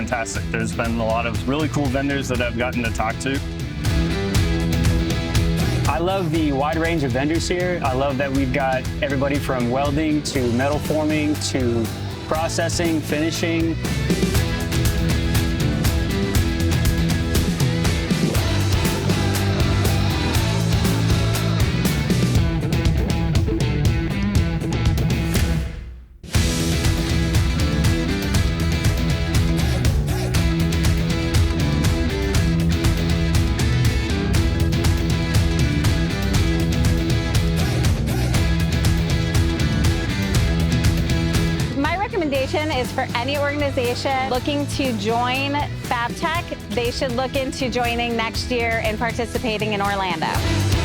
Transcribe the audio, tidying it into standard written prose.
fantastic. There's been a lot of really cool vendors that I've gotten to talk to. I love the wide range of vendors here. I love that we've got everybody from welding to metal forming to processing, finishing. Recommendation is for any organization looking to join Fabtech, they should look into joining next year and participating in Orlando.